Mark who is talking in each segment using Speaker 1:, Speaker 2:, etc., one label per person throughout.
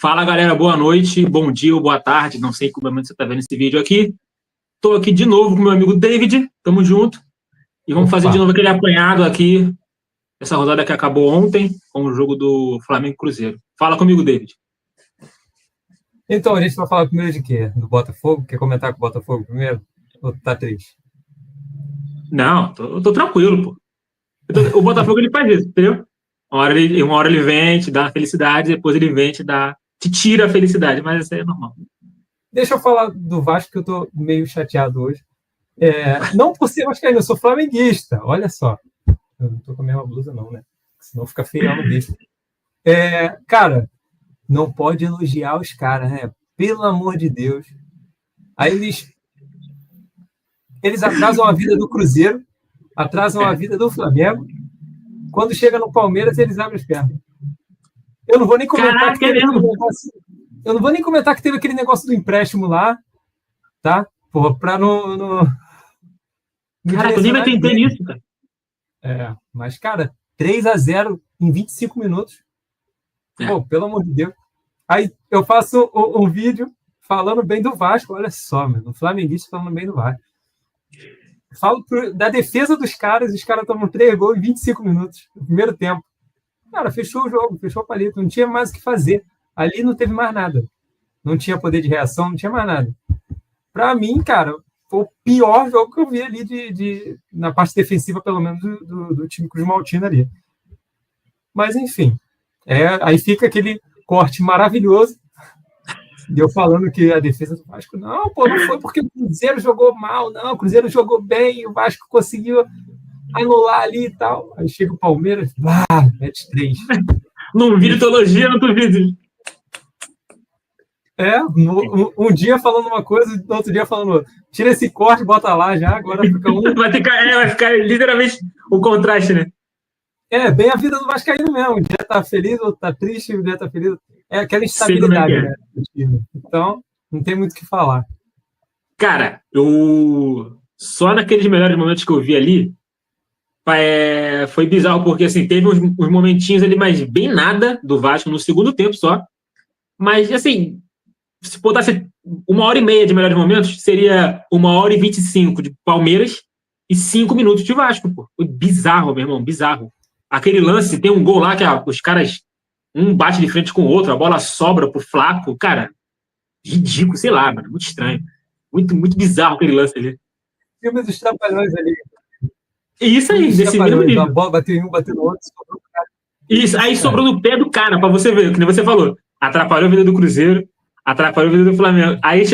Speaker 1: Fala, galera, boa noite, bom dia ou boa tarde, não sei como você está vendo esse vídeo aqui. Estou aqui de novo com meu amigo David, tamo junto. E vamos fazer de novo aquele apanhado aqui, essa rodada que acabou ontem, com o jogo do Flamengo e Cruzeiro. Fala comigo, David.
Speaker 2: Então, a gente vai falar primeiro de quê? Do Botafogo? Quer comentar com o Botafogo primeiro? Ou tá triste?
Speaker 1: Não, eu tô tranquilo, pô. O Botafogo, ele faz isso, entendeu? Uma hora ele vem, te dá felicidade, depois ele vem, te tira a felicidade, mas isso aí é normal.
Speaker 2: Deixa eu falar do Vasco, que eu tô meio chateado hoje. Não por ser vascaíno, eu sou flamenguista, olha só. Eu não tô com a mesma blusa não, né? Senão fica feio no bicho. Cara, não pode elogiar os caras, né? Pelo amor de Deus. Aí eles atrasam a vida do Cruzeiro, atrasam a vida do Flamengo. Quando chega no Palmeiras, eles abrem as pernas. Eu não vou nem comentar eu não vou nem comentar que teve aquele negócio do empréstimo lá, tá? Pô, pra não
Speaker 1: Caraca, eu nem me atentei nisso, cara.
Speaker 2: Mas, cara, 3-0 em 25 minutos. Pô, pelo amor de Deus. Aí eu faço um vídeo falando bem do Vasco, olha só, mano, o flamenguista falando bem do Vasco. Falo da defesa dos caras, os caras tomam 3 gols em 25 minutos, no primeiro tempo. Cara, fechou o jogo, fechou o palito, não tinha mais o que fazer. Ali não teve mais nada. Não tinha poder de reação, não tinha mais nada. Pra mim, cara, foi o pior jogo que eu vi ali na parte defensiva, pelo menos, do time Cruz Maltina ali. Mas, enfim, aí fica aquele corte maravilhoso de eu falando que a defesa do Vasco, não foi porque o Cruzeiro jogou mal, não, o Cruzeiro jogou bem, o Vasco conseguiu anular ali e tal. Aí chega o Palmeiras, mete 3.
Speaker 1: Não vi teologia, não duvido.
Speaker 2: Um dia falando uma coisa, no outro dia falando outra. Tira esse corte, bota lá já, agora fica um...
Speaker 1: Vai ficar literalmente o contraste, né?
Speaker 2: Bem a vida do vascaíno mesmo. Um dia tá feliz, outro tá triste, um dia tá feliz. É aquela instabilidade, né? Então, não tem muito o que falar.
Speaker 1: Cara, só naqueles melhores momentos que eu vi ali, foi bizarro, porque assim, teve uns momentinhos ali, mas bem nada do Vasco no segundo tempo só. Mas, assim, se botasse 1h30 de melhores momentos, seria 1h25 de Palmeiras e 5 minutos de Vasco, pô. Foi bizarro, meu irmão, bizarro. Aquele lance, tem um gol lá que os caras, um bate de frente com o outro, a bola sobra pro Flaco, cara, ridículo, sei lá, mano, muito estranho. Muito, muito bizarro aquele lance ali.
Speaker 2: Filme dos Trapalhões ali.
Speaker 1: Isso aí, desse mesmo nível.
Speaker 2: A bola bateu em um, bateu no outro, sobrou pro cara.
Speaker 1: Isso, aí sobrou no pé do cara, pra você ver, o que você falou. Atrapalhou a vida do Cruzeiro, atrapalhou a vida do Flamengo. Aí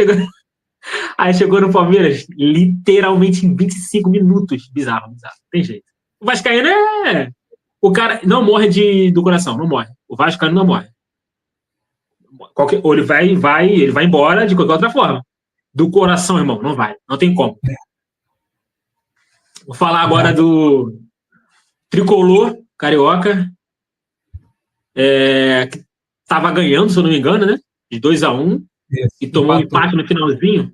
Speaker 1: chegou no Palmeiras, literalmente em 25 minutos. Bizarro. Tem jeito. O vascaíno o cara não morre do coração, não morre. O vascaíno não morre. Ou ele vai embora de qualquer outra forma. Do coração, irmão, não vai. Não tem como. Vou falar agora do tricolor carioca, que estava ganhando, se eu não me engano, né? De 2-1, e tomou um empate no finalzinho.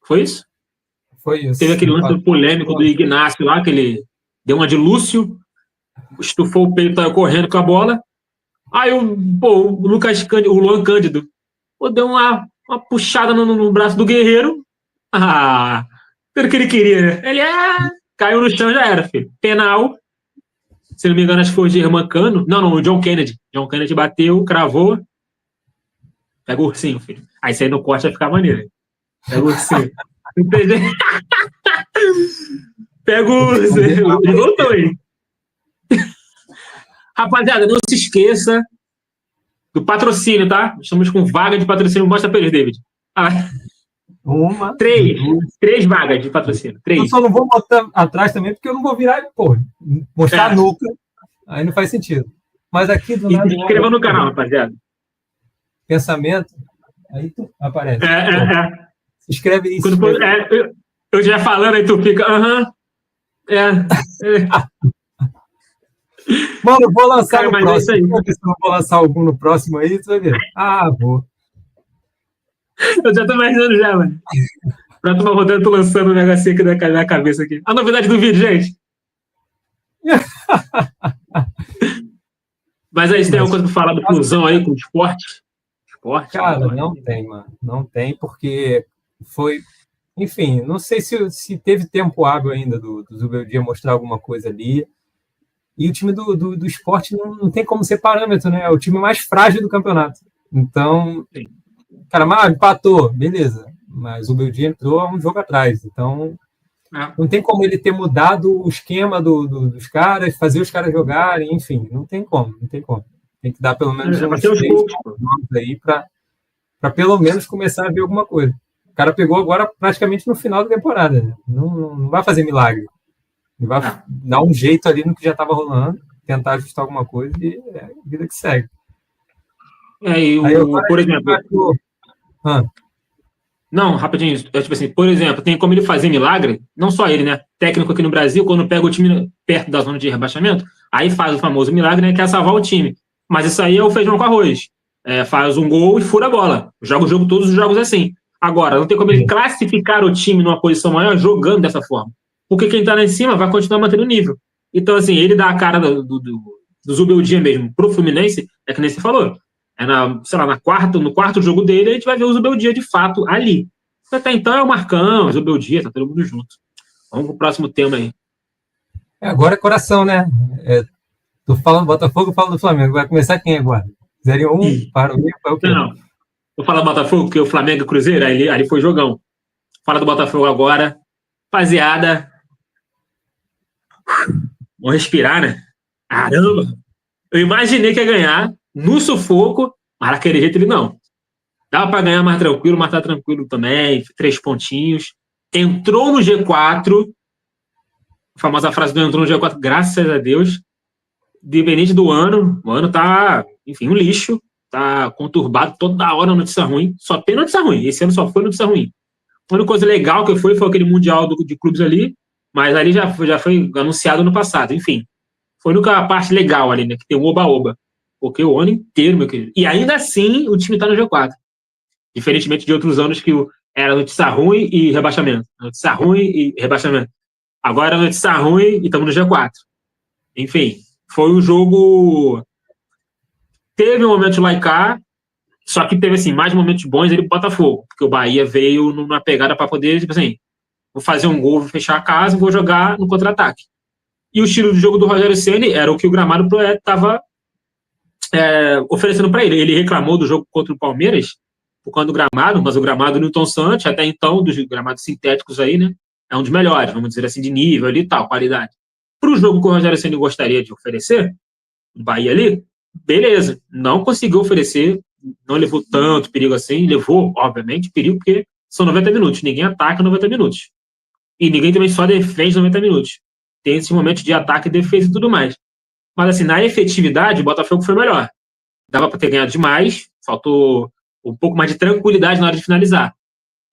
Speaker 1: Foi isso?
Speaker 2: Foi isso.
Speaker 1: Teve aquele lance polêmico do Ignacio lá, que ele deu uma de Lúcio, estufou o peito, saiu correndo com a bola. Aí o Lucas Cândido, o Luan Cândido, deu uma puxada no braço do Guerreiro. Pelo que ele queria, né? Ele caiu no chão, já era, filho. Penal. Se não me engano, acho que foi o Germancano. Não, o John Kennedy. John Kennedy bateu, cravou. Pega o ursinho, filho. Aí você aí no corte vai ficar maneiro. Pega o ursinho. Entendeu? Pega o ursinho. Ele voltou aí. Rapaziada, não se esqueça do patrocínio, tá? Estamos com vaga de patrocínio. Mostra pra eles, David. Três vagas de patrocínio. 3.
Speaker 2: Eu só não vou botar atrás também, porque eu não vou virar, mostrar a nuca. Aí não faz sentido. Mas aqui do lado...
Speaker 1: Se inscreva no canal, rapaziada.
Speaker 2: Pensamento, aí tu aparece. Se inscreve aí.
Speaker 1: Eu já falando, aí tu fica...
Speaker 2: Mano, eu vou lançar no próximo. Se eu vou lançar algum no próximo aí, tu vai ver. Vou.
Speaker 1: Eu já tô imaginando já, mano. Próxima rodada, eu tô lançando um negocinho aqui na cabeça aqui. A novidade do vídeo, gente. Mas aí, você tem alguma coisa para falar do Flusão aí com o esporte?
Speaker 2: Cara, não tem, mano. Não tem, porque foi... Enfim, não sei se teve tempo hábil ainda do Zubeldia mostrar alguma coisa ali. E o time do esporte não tem como ser parâmetro, né? É o time mais frágil do campeonato. Então,
Speaker 1: Sim.
Speaker 2: Cara, empatou, beleza. Mas o Beldia entrou há um jogo atrás. Então, não tem como ele ter mudado o esquema dos caras, fazer os caras jogarem, enfim, não tem como. Tem que dar pelo menos uns 3 jogos aí para pelo menos começar a ver alguma coisa. O cara pegou agora praticamente no final da temporada, né? Não vai fazer milagre. Ele vai dar um jeito ali no que já estava rolando, tentar ajustar alguma coisa e é a vida que segue.
Speaker 1: Por exemplo... Não, rapidinho. Tipo assim, por exemplo, tem como ele fazer milagre, não só ele, né? Técnico aqui no Brasil, quando pega o time perto da zona de rebaixamento, aí faz o famoso milagre, né? Que é salvar o time. Mas isso aí é o feijão com arroz. Faz um gol e fura a bola. Joga o jogo, todos os jogos assim. Agora, não tem como ele classificar o time numa posição maior jogando dessa forma. Porque quem tá lá em cima vai continuar mantendo o nível. Então, assim, ele dá a cara do Zubeldia mesmo pro Fluminense, é que nem você falou. No quarto jogo dele, a gente vai ver o Zubeldia de fato ali. Até então é o Marcão, o Zubeldia, tá todo mundo junto. Vamos pro próximo tema aí.
Speaker 2: Agora é coração, né? Tô falando do Botafogo, falo do Flamengo. Vai começar quem agora? 0-1, para o quê?
Speaker 1: Não. Vou falar do Botafogo, porque o Flamengo e Cruzeiro, ali foi jogão. Fala do Botafogo agora. Rapaziada. Vamos respirar, né? Caramba! Eu imaginei que ia ganhar no sufoco, mas daquele jeito ele não. Dava para ganhar mais tranquilo, mas tá tranquilo também. 3 pontinhos. Entrou no G4. A famosa frase do entrou no G4, graças a Deus. Independente do ano, o ano tá, enfim, um lixo. Tá conturbado toda hora, notícia ruim. Só tem notícia ruim. Esse ano só foi notícia ruim. A única coisa legal que foi aquele Mundial de clubes ali, mas ali já foi anunciado no passado. Enfim, foi a única parte legal ali, né? Que tem o oba-oba. Porque o ano inteiro, meu querido. E ainda assim, o time tá no G4. Diferentemente de outros anos que era notícia ruim e rebaixamento. Notícia ruim e rebaixamento. Agora é notícia ruim e estamos no G4. Enfim, foi um jogo... Teve um momento lá e cá, só que teve, assim, mais momentos bons ele pro Botafogo, porque o Bahia veio numa pegada para poder, tipo assim, vou fazer um gol, vou fechar a casa e vou jogar no contra-ataque. E o estilo de jogo do Rogério Ceni era o que o gramado estava oferecendo para ele. Ele reclamou do jogo contra o Palmeiras por conta do gramado, mas o gramado do Newton Santos, até então, dos gramados sintéticos aí, né, é um dos melhores, vamos dizer assim, de nível ali e tal, qualidade. Para o jogo que o Rogério Ceni gostaria de oferecer, o Bahia ali, beleza, não conseguiu oferecer, não levou tanto perigo assim, levou, obviamente, perigo, porque são 90 minutos, ninguém ataca 90 minutos. E ninguém também só defende 90 minutos. Tem esse momento de ataque, defesa e tudo mais. Mas, assim, na efetividade, o Botafogo foi melhor. Dava para ter ganhado demais, faltou um pouco mais de tranquilidade na hora de finalizar.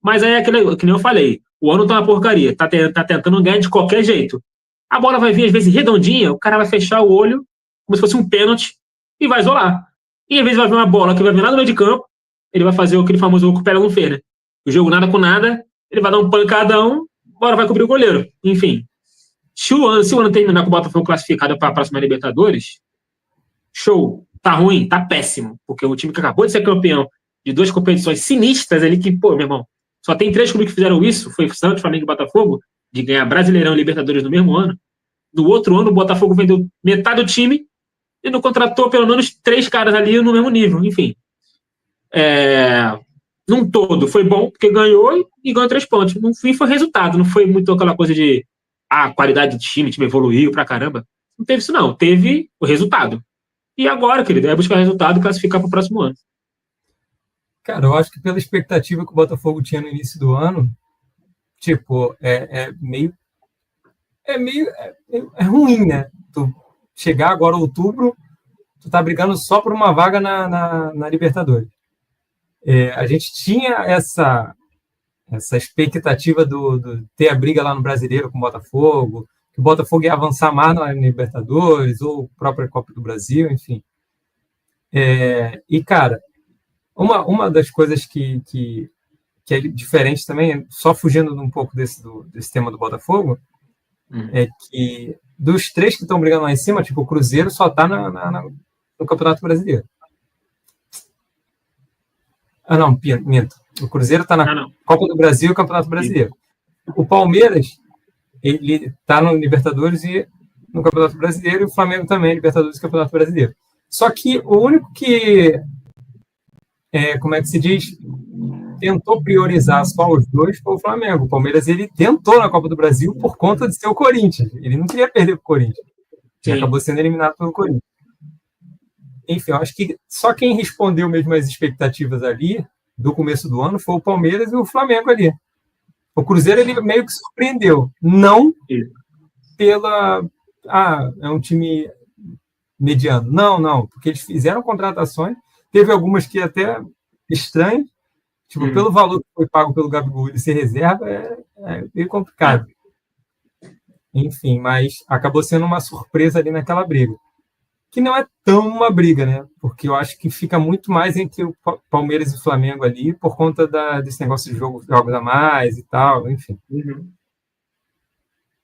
Speaker 1: Mas aí é aquilo que nem eu falei, o ano tá uma porcaria, tá tentando ganhar de qualquer jeito. A bola vai vir, às vezes, redondinha, o cara vai fechar o olho, como se fosse um pênalti, e vai isolar. E às vezes vai vir uma bola que vai vir lá no meio de campo, ele vai fazer aquele famoso que o Pega não fez, né? O jogo nada com nada, ele vai dar um pancadão, a bola vai cobrir o goleiro. Enfim, se o ano terminar com o Botafogo classificado para a próxima Libertadores, show. Tá ruim? Tá péssimo. Porque o time que acabou de ser campeão de 2 competições sinistras ali, que, pô, meu irmão, só tem 3 clubes que fizeram isso, foi Santos, Flamengo e Botafogo, de ganhar Brasileirão e Libertadores no mesmo ano. No outro ano, o Botafogo vendeu metade do time e não contratou pelo menos 3 caras ali no mesmo nível. Enfim. Num todo, foi bom, porque ganhou e ganhou 3 pontos. No fim, foi resultado. Não foi muito aquela coisa de qualidade do time, o time evoluiu pra caramba. Não teve isso, não. Teve o resultado. E agora, querido, é buscar resultado e classificar para o próximo ano.
Speaker 2: Cara, eu acho que pela expectativa que o Botafogo tinha no início do ano, tipo, é ruim, né? Tu chegar agora em outubro, tu tá brigando só por uma vaga na Libertadores. A gente tinha essa expectativa do ter a briga lá no Brasileiro com o Botafogo, que o Botafogo ia avançar mais na Libertadores, ou própria Copa do Brasil, enfim. E, cara, uma das coisas que é diferente também, só fugindo um pouco desse tema do Botafogo, é que dos 3 que estão brigando lá em cima, tipo, o Cruzeiro só tá no Campeonato Brasileiro. Ah, não, minto. O Cruzeiro está na Copa do Brasil e o Campeonato Brasileiro. O Palmeiras, ele está no Libertadores e no Campeonato Brasileiro, e o Flamengo também, Libertadores e Campeonato Brasileiro. Só que o único que, como é que se diz, tentou priorizar só os dois foi o Flamengo. O Palmeiras, ele tentou na Copa do Brasil por conta de ser o Corinthians. Ele não queria perder para o Corinthians. E acabou sendo eliminado pelo Corinthians. Enfim, eu acho que só quem respondeu mesmo as expectativas ali, do começo do ano, foi o Palmeiras e o Flamengo ali. O Cruzeiro, ele meio que surpreendeu. Não pela... é um time mediano. Não. Porque eles fizeram contratações. Teve algumas que até estranhas. Tipo, pelo valor que foi pago pelo Gabigol, ele ser reserva, é meio complicado. Enfim, mas acabou sendo uma surpresa ali naquela briga. Que não é tão uma briga, né? Porque eu acho que fica muito mais entre o Palmeiras e o Flamengo ali por conta desse negócio de jogos a mais e tal, enfim.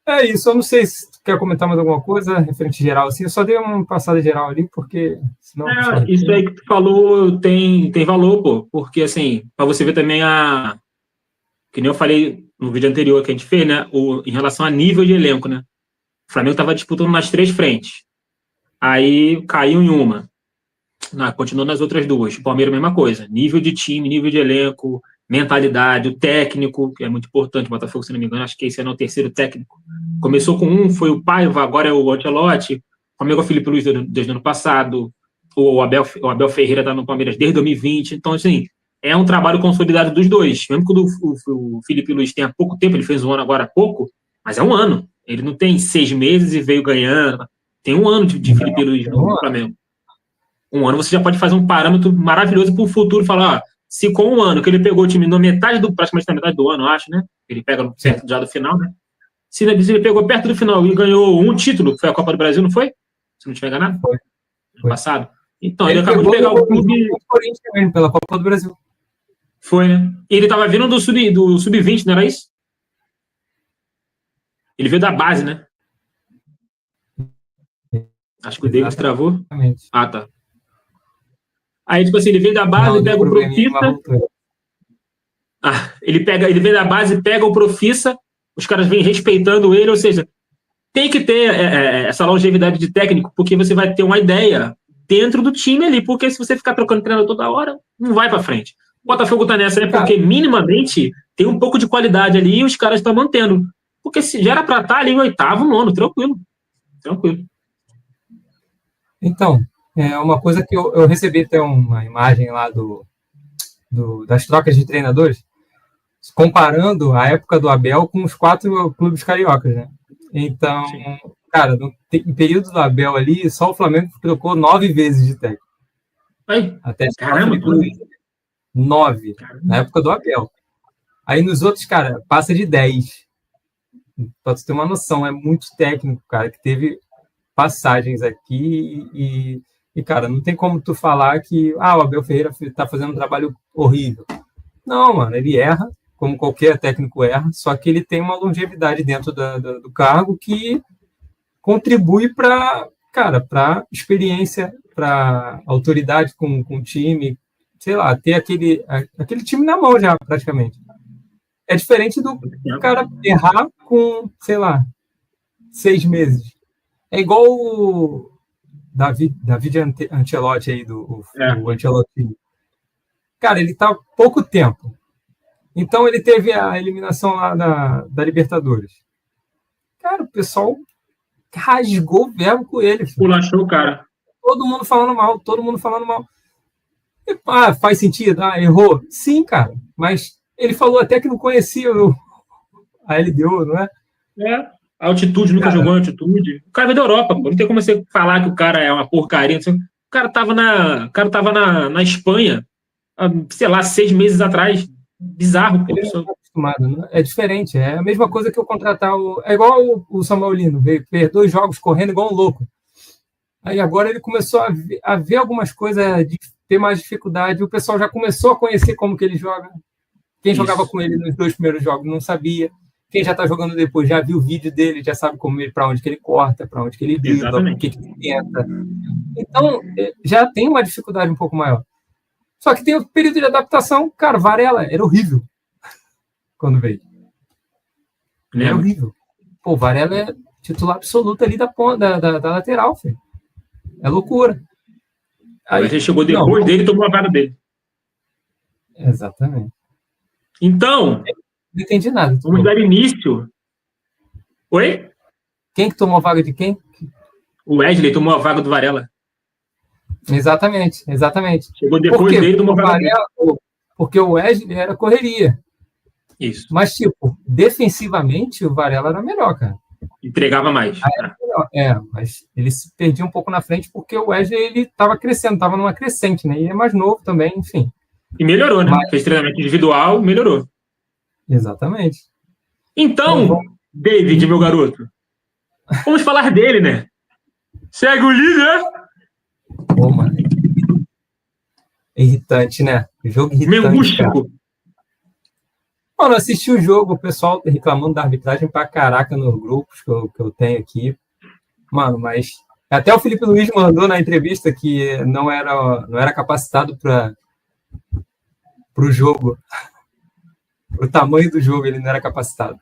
Speaker 2: É isso, eu não sei se tu quer comentar mais alguma coisa referente geral, assim, eu só dei uma passada geral ali, porque senão...
Speaker 1: isso aí que tu falou tem valor, pô, porque assim, para você ver também que nem eu falei no vídeo anterior que a gente fez, né, em relação a nível de elenco, né? O Flamengo estava disputando nas 3 frentes. Aí caiu em uma. Continuou nas outras 2. O Palmeiras, mesma coisa. Nível de time, nível de elenco, mentalidade, o técnico, que é muito importante. O Botafogo, se não me engano, acho que esse ano é o 3º técnico. Começou com um, foi o Paiva, agora é o Ancelotti. O Flamengo é o Felipe Luiz desde o ano passado. O Abel Ferreira está no Palmeiras desde 2020. Então, assim, é um trabalho consolidado dos dois. Mesmo quando o Felipe Luiz tem há pouco tempo, ele fez um ano agora há pouco, mas é um ano. Ele não tem 6 meses e veio ganhando. Tem um ano de Felipe Luiz no Flamengo. Um ano você já pode fazer um parâmetro maravilhoso para o futuro e falar, se com um ano que ele pegou o time praticamente na metade do ano, eu acho, né? Ele pega perto já do final, né? Se ele pegou perto do final e ganhou um título, que foi a Copa do Brasil, não foi? Se não estiver enganado?
Speaker 2: Foi.
Speaker 1: No passado. Então, ele acabou de pegar o clube...
Speaker 2: Corinthians pela Copa do Brasil.
Speaker 1: Foi, né? E ele estava vindo do Sub-20, não era isso? Ele veio da base, né? Acho que o David travou. Ah, tá. Aí, tipo assim, ele vem da base, pega o Profissa. Ele vem da base, pega o Profissa, os caras vêm respeitando ele, ou seja, tem que ter essa longevidade de técnico, porque você vai ter uma ideia dentro do time ali, porque se você ficar trocando treinador toda hora, não vai pra frente. O Botafogo tá nessa, né? Porque minimamente tem um pouco de qualidade ali e os caras estão mantendo. Porque se já era pra estar ali em 8º, 9º, tranquilo.
Speaker 2: Então, uma coisa que eu recebi até uma imagem lá das trocas de treinadores, comparando a época do Abel com os 4 clubes cariocas, né? Então, cara, no período do Abel ali, só o Flamengo trocou 9 vezes de técnico. Até
Speaker 1: caramba,
Speaker 2: 9, na época do Abel. Aí nos outros, cara, passa de 10. Pra você ter uma noção, é muito técnico, cara, que teve passagens aqui e, cara, não tem como tu falar que o Abel Ferreira tá fazendo um trabalho horrível. Não, mano, ele erra, como qualquer técnico erra, só que ele tem uma longevidade dentro do cargo que contribui para experiência, para autoridade com o time, sei lá, ter aquele time na mão já, praticamente. É diferente do cara errar com, sei lá, 6 meses. É igual o David Ancelotti aí, o Ancelotti. Cara, ele tá há pouco tempo. Então ele teve a eliminação lá da Libertadores. Cara, o pessoal rasgou o verbo com ele.
Speaker 1: Pulachou o cara.
Speaker 2: Todo mundo falando mal. Faz sentido? Errou? Sim, cara. Mas ele falou até que não conhecia a LDU, não é?
Speaker 1: A altitude, nunca jogou em altitude. O cara veio da Europa, pô. Não tem como você falar que o cara é uma porcaria. O cara tava na Espanha, sei lá, 6 meses atrás. Bizarro, pô.
Speaker 2: Ele não tá acostumado, né? É diferente. É a mesma coisa que eu contratar É igual o Samuel Lino, fez 2 jogos correndo igual um louco. Aí agora ele começou a ver algumas coisas, de ter mais dificuldade. O pessoal já começou a conhecer como que ele joga. Quem jogava com ele nos 2 primeiros jogos não sabia. Quem já está jogando depois já viu o vídeo dele, já sabe para onde que ele corta, para onde que ele dribla, o que ele tenta. Então, já tem uma dificuldade um pouco maior. Só que tem o período de adaptação. Cara, Varela era horrível quando veio. Era horrível. Pô, Varela é titular absoluto ali da lateral, filho. É loucura.
Speaker 1: Aí, a gente chegou depois dele e tomou a vaga dele.
Speaker 2: Exatamente.
Speaker 1: Então,
Speaker 2: não entendi nada.
Speaker 1: Vamos dar início. Oi?
Speaker 2: Quem que tomou a vaga de quem?
Speaker 1: O Wesley tomou a vaga do Varela.
Speaker 2: Exatamente.
Speaker 1: Chegou depois dele e tomou a vaga dele.
Speaker 2: Porque o Wesley era correria.
Speaker 1: Isso.
Speaker 2: Mas, tipo, defensivamente, o Varela era melhor, cara.
Speaker 1: Entregava mais.
Speaker 2: Mas ele se perdia um pouco na frente porque o Wesley, ele estava crescendo, estava numa crescente, né? E é mais novo também, enfim.
Speaker 1: E melhorou, né? Fez treinamento individual, melhorou.
Speaker 2: Exatamente.
Speaker 1: Então, David, meu garoto, vamos falar dele, né? Segue o líder.
Speaker 2: Pô, mano. Irritante, né? Jogo irritante,
Speaker 1: Mengústico.
Speaker 2: Mano, eu assisti o jogo, o pessoal reclamando da arbitragem pra caraca nos grupos que eu tenho aqui. Mano, mas até o Felipe Luiz mandou na entrevista que não era capacitado para o jogo. O tamanho do jogo, ele não era capacitado.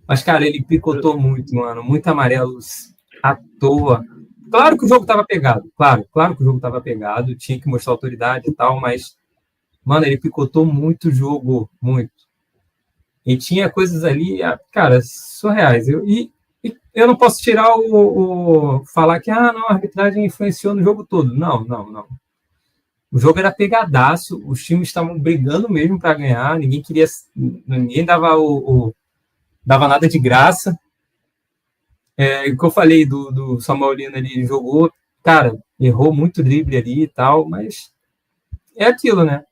Speaker 2: Mas, cara, ele picotou muito, mano. Muito amarelos à toa. Claro que o jogo estava pegado. Claro que o jogo estava pegado. Tinha que mostrar autoridade e tal, mas, mano, ele picotou muito o jogo. Muito. E tinha coisas ali, cara, surreais. Eu não posso tirar falar que não, a arbitragem influenciou no jogo todo. Não. O jogo era pegadaço, os times estavam brigando mesmo para ganhar, ninguém dava nada de graça. O que eu falei do Samuel Lino ali, ele jogou, cara, errou muito drible ali e tal, mas é aquilo, né?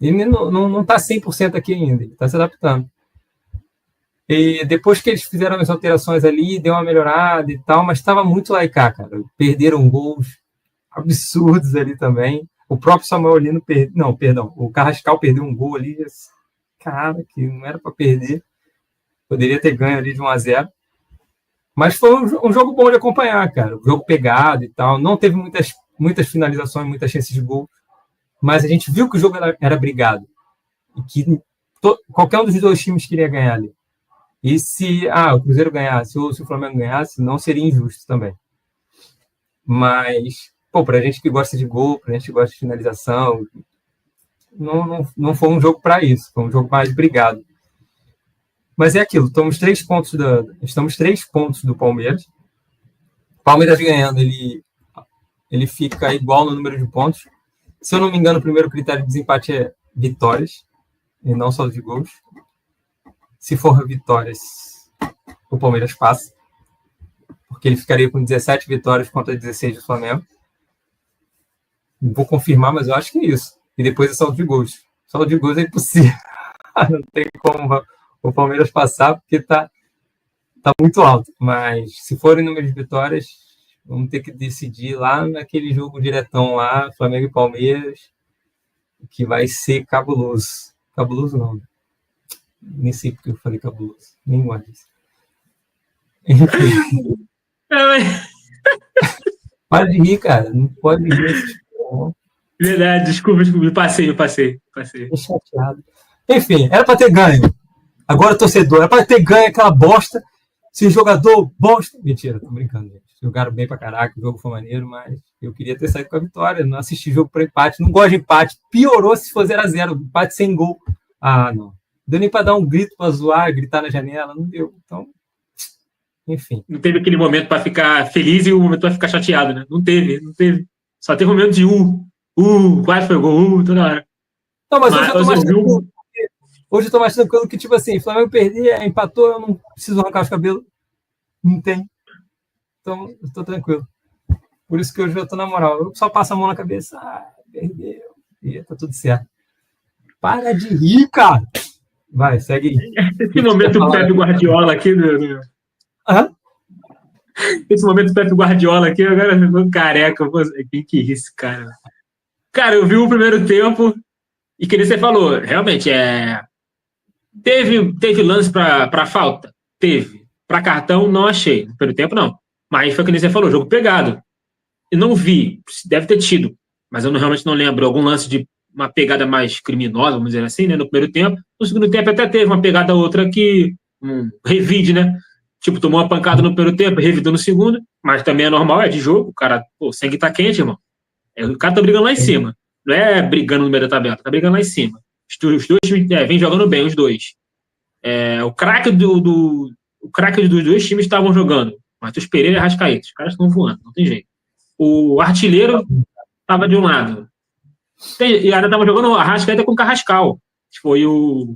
Speaker 2: Ele não tá 100% aqui ainda, ele tá se adaptando. E depois que eles fizeram as alterações ali, deu uma melhorada e tal, mas estava muito lá e cá, cara. Perderam gols absurdos ali também. O próprio Samuel Lino o Carrascal perdeu um gol ali, cara, que não era para perder. Poderia ter ganho ali de 1-0. Mas foi um jogo bom de acompanhar, cara. Um jogo pegado e tal. Não teve muitas finalizações, muitas chances de gol. Mas a gente viu que o jogo era brigado. E que qualquer um dos dois times queria ganhar ali. E se o Cruzeiro ganhasse ou se o Flamengo ganhasse, não seria injusto também. Mas, pra gente que gosta de gol, pra gente que gosta de finalização, não foi um jogo para isso. Foi um jogo mais brigado. Mas é aquilo, estamos 3 pontos do Palmeiras. O Palmeiras ganhando, ele fica igual no número de pontos. Se eu não me engano, o primeiro critério de desempate é vitórias, e não só de gols. Se for vitórias, o Palmeiras passa. Porque ele ficaria com 17 vitórias contra 16 do Flamengo. Vou confirmar, mas eu acho que é isso. E depois é saldo de gols. Saldo de gols é impossível. Não tem como o Palmeiras passar, porque tá muito alto. Mas se forem número de vitórias, vamos ter que decidir lá naquele jogo diretão lá, Flamengo e Palmeiras, que vai ser cabuloso. Cabuloso não. Nem sei porque eu falei cabuloso. Nem gosto disso. Para de rir, cara. Não pode rir.
Speaker 1: Verdade, desculpa. Passei.
Speaker 2: Tô chateado. Enfim, era para ter ganho. Agora, torcedor, era para ter ganho aquela bosta. Se jogador bosta. Mentira, tô brincando, gente. Jogaram bem pra caraca, o jogo foi maneiro, mas eu queria ter saído com a vitória. Não assisti jogo para empate. Não gosto de empate. Piorou se for 0-0. Empate sem gol. Não. Deu nem para dar um grito, para zoar, gritar na janela. Não deu. Então, enfim.
Speaker 1: Não teve aquele momento para ficar feliz e o momento para ficar chateado, né? Não teve. Só teve um momento de quase foi gol, toda hora.
Speaker 2: Não, mas hoje eu tô mais tranquilo. Hoje eu tô mais tranquilo que, tipo assim, Flamengo perder, empatou, eu não preciso arrancar os cabelos. Não tem. Então, eu tô tranquilo. Por isso que hoje eu tô na moral. Eu só passo a mão na cabeça. Perdeu. E tá tudo certo. Para de rir, cara. Vai, segue aí.
Speaker 1: Esse momento do Pepe Guardiola aqui. Esse momento do Pepe Guardiola aqui, agora eu tô careca. Que isso, cara? Cara, eu vi o primeiro tempo e que você falou, realmente, teve lance para falta? Teve. Para cartão, não achei. No primeiro tempo, não. Mas foi o que você falou, jogo pegado. eu não vi, deve ter tido, mas eu realmente não lembro, algum lance de uma pegada mais criminosa, vamos dizer assim, né, no primeiro tempo. No segundo tempo até teve uma pegada outra que revide, né? Tipo, tomou uma pancada no primeiro tempo, revidou no segundo, mas também é normal, é de jogo, o cara, pô, o sangue tá quente, irmão. O cara tá brigando lá em cima. Não é brigando no meio da tabela, tá brigando lá em cima. Os dois times vêm jogando bem, os dois. O craque o craque dos dois times estavam jogando. Matheus Pereira e Arrascaeta. Os caras estão voando, não tem jeito. O artilheiro estava de um lado. E ainda estava jogando o Arrascaeta com o Carrascal. Foi o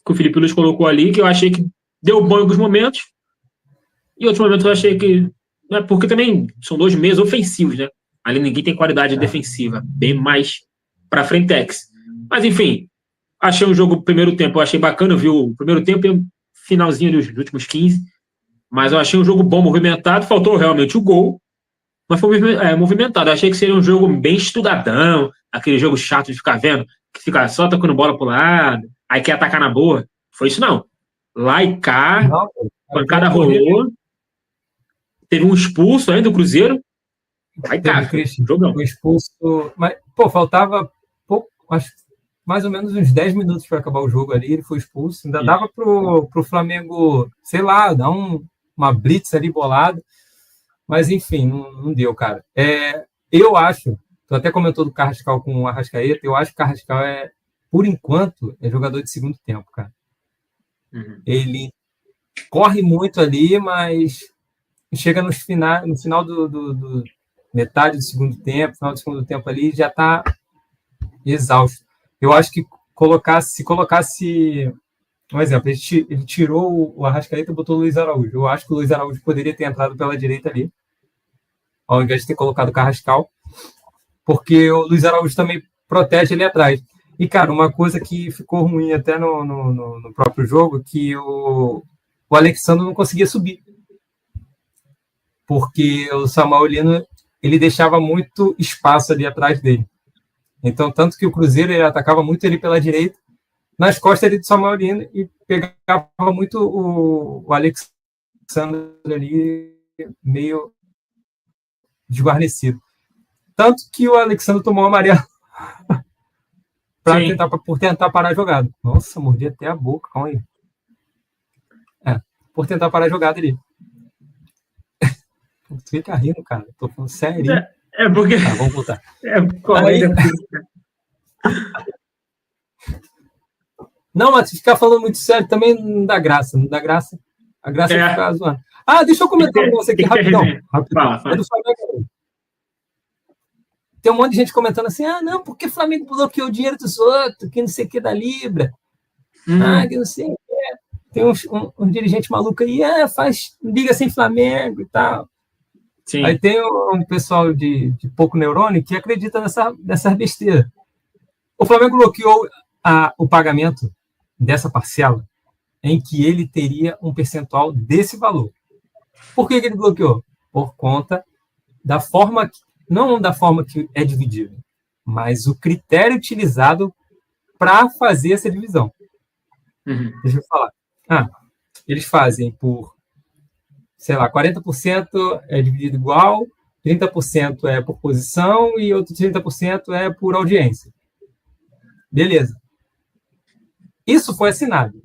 Speaker 1: que o Felipe Luiz colocou ali, que eu achei que deu bom em alguns momentos. E outros momentos eu achei que... Né, porque também são 2 meses ofensivos, né? Ali ninguém tem qualidade defensiva. Bem mais para frentex. Mas, enfim, achei um jogo, primeiro tempo, eu achei bacana. Eu vi o primeiro tempo e o finalzinho dos últimos 15. Mas eu achei um jogo bom, movimentado. Faltou realmente o gol. Mas foi movimentado. Eu achei que seria um jogo bem estudadão. Aquele jogo chato de ficar vendo. Que fica só tocando bola pro lado. Aí quer atacar na boa. Foi isso não. Lá e cá. Não, pancada rolou. Teve um expulso ainda do Cruzeiro. Aí cá.
Speaker 2: Jogão. Foi expulso. Mas, pô, faltava pouco, acho mais ou menos uns 10 minutos para acabar o jogo ali. Ele foi expulso. Ainda dava pro Flamengo, sei lá, dar uma blitz ali bolada. Mas, enfim, não deu, cara. Eu acho, tu até comentou do Carrascal com o Arrascaeta, eu acho que o Carrascal por enquanto, é jogador de segundo tempo, cara.
Speaker 1: Uhum.
Speaker 2: Ele corre muito ali, mas chega no final do metade do segundo tempo, final do segundo tempo ali, já tá exausto. Eu acho que se colocasse um exemplo, ele tirou o Arrascaeta e botou o Luiz Araújo. Eu acho que o Luiz Araújo poderia ter entrado pela direita ali, ao invés de ter colocado o Carrascal, porque o Luiz Araújo também protege ali atrás. E, cara, uma coisa que ficou ruim até no próprio jogo, que o Alexandre não conseguia subir. Porque o Samuel Lino, ele deixava muito espaço ali atrás dele. Então, tanto que o Cruzeiro ele atacava muito ele pela direita, nas costas ali do Samuel Lino, e pegava muito o Alexandre ali meio desguarnecido. Tanto que o Alexandre tomou um amarelo por tentar parar a jogada. Nossa, mordi até a boca, calma aí. Por tentar parar a jogada ali. Tu fica rindo, cara. Tô falando sério.
Speaker 1: Porque...
Speaker 2: Tá, vamos voltar. Não, mas se ficar falando muito sério também não dá graça. Não dá graça. A graça é ficar zoando. Deixa eu comentar um negócio aqui rapidão.
Speaker 1: Fala.
Speaker 2: É do Flamengo. Tem um monte de gente comentando assim, não, porque o Flamengo bloqueou o dinheiro dos outros, que não sei o que da Libra. Que não sei o que. Tem um dirigente maluco aí, faz liga sem Flamengo e tal.
Speaker 1: Sim.
Speaker 2: Aí tem um pessoal de pouco neurônio que acredita nessa besteira. O Flamengo bloqueou o pagamento dessa parcela em que ele teria um percentual desse valor. Por que ele bloqueou? Por conta da forma, não da forma que é dividido, mas o critério utilizado para fazer essa divisão.
Speaker 1: Uhum.
Speaker 2: Deixa eu falar. Eles fazem por, sei lá, 40% é dividido igual, 30% é por posição e outro 30% é por audiência. Beleza. Isso foi assinado.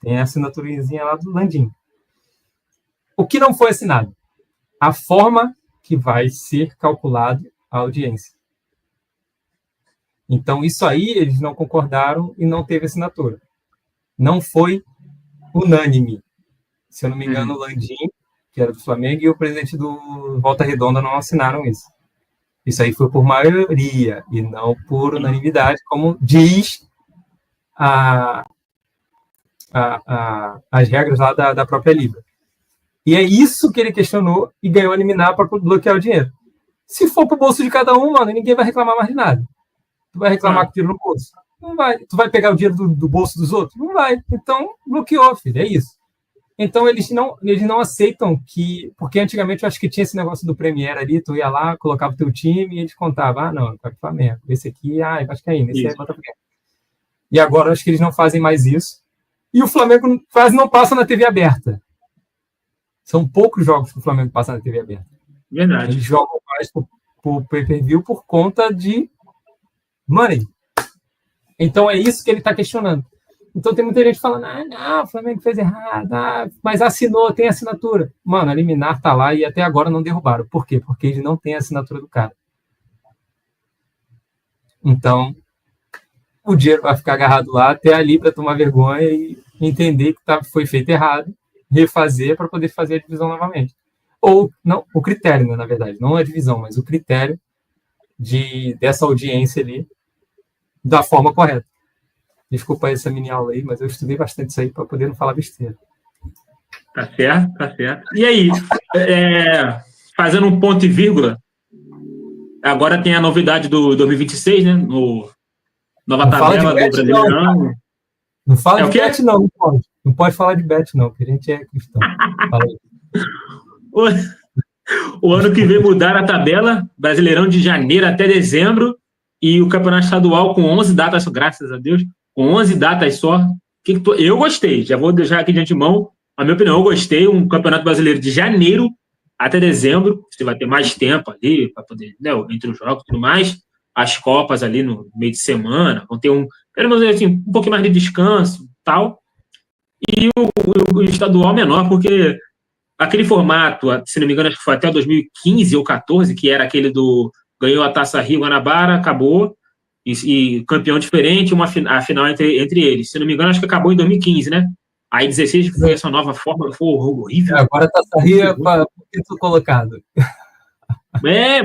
Speaker 2: Tem a assinaturazinha lá do Landim. O que não foi assinado? A forma que vai ser calculado a audiência. Então, isso aí eles não concordaram e não teve assinatura. Não foi unânime. Se eu não me engano, o Landim, que era do Flamengo, e o presidente do Volta Redonda não assinaram isso. Isso aí foi por maioria e não por unanimidade, como diz as regras lá da própria Libra. E é isso que ele questionou e ganhou a liminar para bloquear o dinheiro. Se for para o bolso de cada um, mano, ninguém vai reclamar mais de nada. Tu vai reclamar com o dinheiro no bolso? Não vai. Tu vai pegar o dinheiro do bolso dos outros? Não vai. Então, bloqueou, filho. É isso. Então, eles não aceitam que... Porque antigamente eu acho que tinha esse negócio do Premier ali, tu ia lá, colocava o teu time e eles contavam. Não, vai pro Flamengo. Esse aqui, vai Vascaíno. Esse aí bota Flamengo. E agora eu acho que eles não fazem mais isso. E o Flamengo quase não passa na TV aberta. São poucos jogos que o Flamengo passa na TV aberta.
Speaker 1: Verdade.
Speaker 2: Eles jogam mais por pay-per-view por conta de money. Então é isso que ele está questionando. Então tem muita gente falando, não, o Flamengo fez errado, mas assinou, tem assinatura. Mano, a liminar tá lá e até agora não derrubaram. Por quê? Porque eles não têm a assinatura do cara. Então, o dinheiro vai ficar agarrado lá até ali para tomar vergonha e entender que foi feito errado, refazer para poder fazer a divisão novamente. Ou, não, o critério, né, na verdade, não a divisão, mas o critério dessa audiência ali da forma correta. Desculpa essa mini aula aí, mas eu estudei bastante isso aí para poder não falar besteira.
Speaker 1: Tá certo, tá certo. E aí, fazendo um ponto e vírgula, agora tem a novidade do 2026, né? Nova tabela do Brasileirão.
Speaker 2: Não fala de bet, não. Não pode falar de bet, não, porque a gente é cristão. Fala aí.
Speaker 1: O ano que vem mudar a tabela, Brasileirão de janeiro até dezembro, e o Campeonato Estadual com 11 datas, graças a Deus, com 11 datas só. Eu gostei, já vou deixar aqui de antemão a minha opinião. Eu gostei, um Campeonato Brasileiro de janeiro até dezembro, você vai ter mais tempo ali, para poder, né, entre os jogos e tudo mais, as Copas ali no meio de semana, vão ter pelo menos assim, um pouquinho mais de descanso e tal, e o estadual menor, porque aquele formato, se não me engano, acho que foi até 2015 ou 2014, que era aquele ganhou a Taça Rio Guanabara, acabou, e campeão diferente, a final entre eles. Se não me engano, acho que acabou em 2015, né? Aí 16 foi essa nova forma, foi horrível.
Speaker 2: Agora a Taça Rio é para título colocado.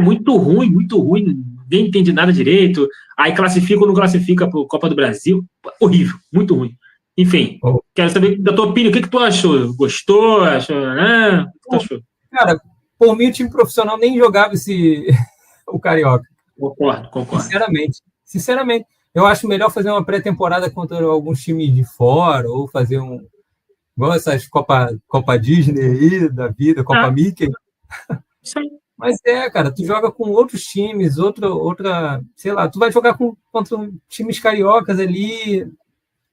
Speaker 1: Muito ruim, ninguém entende nada direito. Aí classifica ou não classifica para a Copa do Brasil. Horrível, muito ruim. Enfim, quero saber da tua opinião. O que tu achou? Gostou? Achou? O que tu achou?
Speaker 2: Cara, por mim o time profissional nem jogava o Carioca.
Speaker 1: Concordo.
Speaker 2: Sinceramente. Eu acho melhor fazer uma pré-temporada contra alguns times de fora, ou fazer igual essas Copa Disney aí, da vida, Copa Mickey.
Speaker 1: Sim.
Speaker 2: Mas cara, tu joga com outros times, outra, sei lá, tu vai jogar contra times cariocas ali,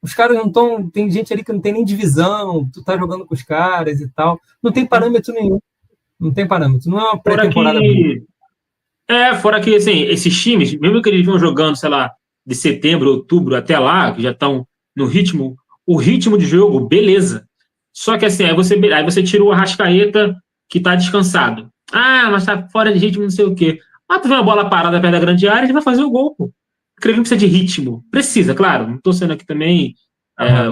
Speaker 2: os caras não estão, tem gente ali que não tem nem divisão, tu tá jogando com os caras e tal, não tem parâmetro nenhum, não é uma pré-temporada boa.
Speaker 1: Fora que, assim, esses times, mesmo que eles vão jogando, sei lá, de setembro, outubro até lá, que já estão no ritmo, o ritmo de jogo, beleza. Só que, assim, aí você tira o Arrascaeta, que tá descansado. Mas tá fora de ritmo, não sei o quê. Mas tu vê uma bola parada perto da grande área, ele vai fazer o gol, pô. Creio que não precisa de ritmo. Precisa, claro. Não estou sendo aqui também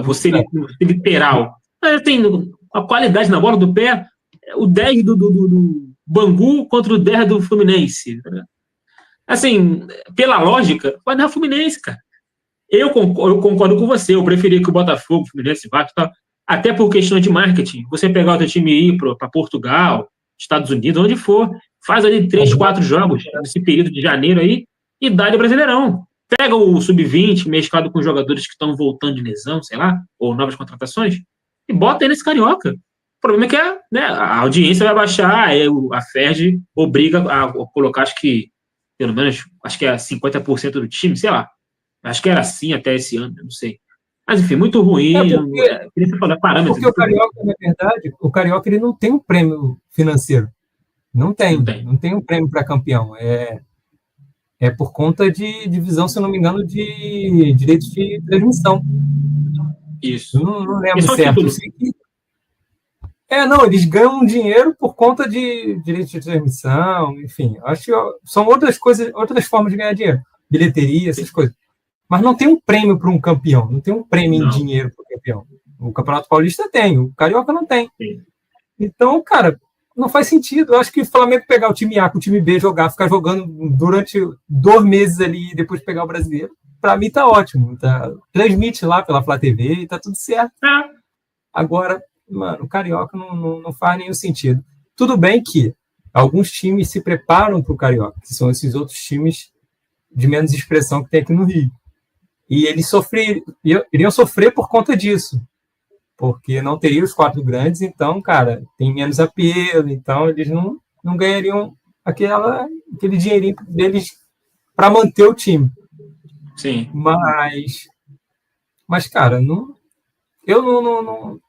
Speaker 1: você literal. Mas tem a qualidade na bola do pé, o 10 do Bangu contra o 10 do Fluminense. Assim, pela lógica, vai dar Fluminense, cara. Eu concordo com você. Eu preferia que o Botafogo, Fluminense, Vasco, tal, até por questão de marketing. Você pegar o teu time e ir para Portugal, Estados Unidos, onde for, faz ali 3, 4 jogos nesse período de janeiro aí e dá-lhe Brasileirão. Pega o sub-20, mesclado com jogadores que estão voltando de lesão, sei lá, ou novas contratações, e bota aí nesse Carioca. O problema é que a audiência vai baixar, aí a FERJ obriga a colocar, acho que, pelo menos, acho que é 50% do time, sei lá. Acho que era assim até esse ano, não sei. Mas, enfim, muito ruim.
Speaker 2: Porque o Carioca, na verdade, ele não tem um prêmio financeiro. Não tem um prêmio para campeão. É por conta de divisão, se eu não me engano, de direitos de transmissão.
Speaker 1: Isso.
Speaker 2: Eu não lembro certo. Não, eles ganham dinheiro por conta de direitos de transmissão, enfim. Acho que são outras coisas, outras formas de ganhar dinheiro. Bilheteria, essas coisas. Mas não tem um prêmio para um campeão, não tem um prêmio em dinheiro para o campeão. O Campeonato Paulista tem, o Carioca não tem.
Speaker 1: Sim.
Speaker 2: Então, cara, não faz sentido. Eu acho que o Flamengo pegar o time A com o time B, ficar jogando durante 2 meses ali e depois pegar o brasileiro, para mim tá ótimo. Transmite lá pela Flá TV e tá tudo certo. Agora, mano, o Carioca não faz nenhum sentido. Tudo bem que alguns times se preparam para o Carioca, que são esses outros times de menos expressão que tem aqui no Rio. E eles iriam sofrer por conta disso, porque não teria os 4 grandes, então, cara, tem menos apelo, então eles não ganhariam aquele dinheirinho deles para manter o time.
Speaker 1: Sim.
Speaker 2: Mas cara, eu não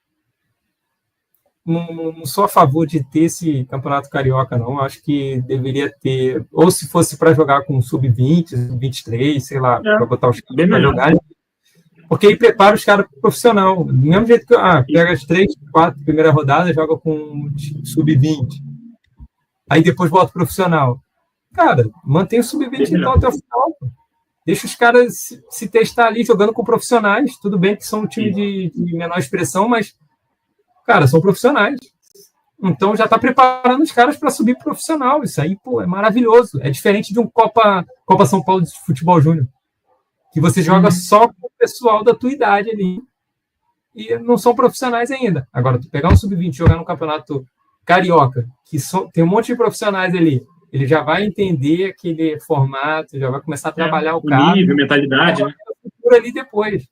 Speaker 2: não sou a favor de ter esse campeonato carioca, não. Acho que deveria ter, ou se fosse para jogar com sub-20, sub-23, sei lá, para botar os caras para jogar, porque aí prepara os caras para o profissional. Do mesmo jeito que pega as 3, 4 primeira rodada, joga com sub-20. Aí depois volta pro profissional. Cara, mantém o sub-20 então até o final. Deixa os caras se testar ali jogando com profissionais. Tudo bem que são um time de menor expressão, mas, cara, são profissionais. Então já está preparando os caras para subir profissional. Isso aí, pô, é maravilhoso. É diferente de um Copa São Paulo de Futebol Júnior, que você joga só com o pessoal da tua idade ali e não são profissionais ainda. Agora, tu pegar um sub-20 e jogar no campeonato carioca, que tem um monte de profissionais ali, ele já vai entender aquele formato, já vai começar a trabalhar o cara.
Speaker 1: Nível, mentalidade, né?
Speaker 2: Por ali depois.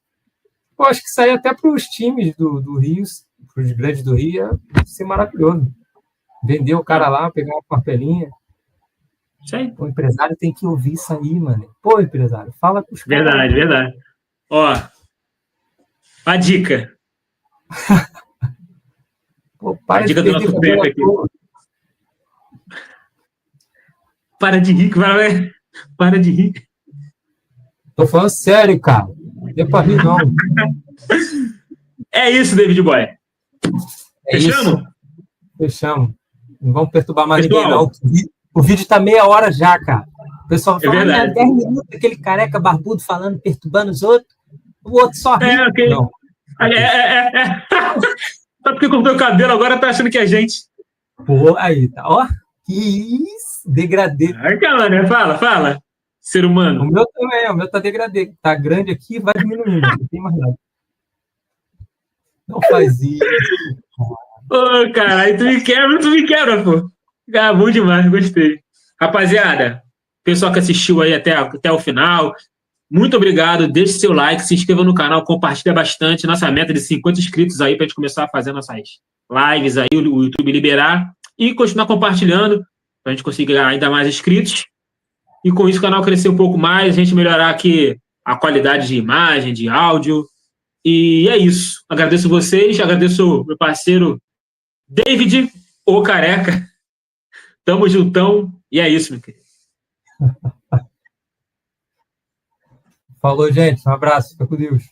Speaker 2: Eu acho que sair até para os times do Rio, para os grandes do Rio, ia ser maravilhoso. Vender o cara lá, pegar uma papelinha.
Speaker 1: Isso aí.
Speaker 2: O empresário tem que ouvir isso aí, mano. Pô, empresário, fala com os caras.
Speaker 1: Verdade, verdade. Ó, a dica.
Speaker 2: Pô, para
Speaker 1: a dica
Speaker 2: de
Speaker 1: do nosso Pepe aqui. Para de rir, para de rir.
Speaker 2: Tô falando sério, cara. Não é pra rir, não.
Speaker 1: É isso, David Boy. Fechamos?
Speaker 2: Fechamos. Não vamos perturbar mais ninguém, não. O vídeo tá meia hora já, cara. O pessoal fala, 10 minutos, aquele careca barbudo falando, perturbando os outros. O outro só ri.
Speaker 1: Okay. Não. Só porque cortou o cabelo, agora tá achando que é gente.
Speaker 2: Pô, aí, tá. Ó, que isso. Degradê.
Speaker 1: Ai, cara, fala. Ser humano.
Speaker 2: O meu também, o meu tá degradê. Tá grande aqui, vai diminuindo. Não tem mais nada. Não faz isso.
Speaker 1: Ô, caralho, tu me quebra, pô. Ah, bom demais, gostei. Rapaziada, pessoal que assistiu aí até o final, muito obrigado. Deixe seu like, se inscreva no canal, compartilha bastante. Nossa meta de 50 inscritos aí pra gente começar a fazer nossas lives aí, o YouTube liberar. E continuar compartilhando, pra gente conseguir ganhar ainda mais inscritos. E com isso o canal crescer um pouco mais, a gente melhorar aqui a qualidade de imagem, de áudio. E é isso. Agradeço vocês, agradeço o meu parceiro David, o Careca. Tamo juntão. E é isso, meu querido.
Speaker 2: Falou, gente. Um abraço. Fica com Deus.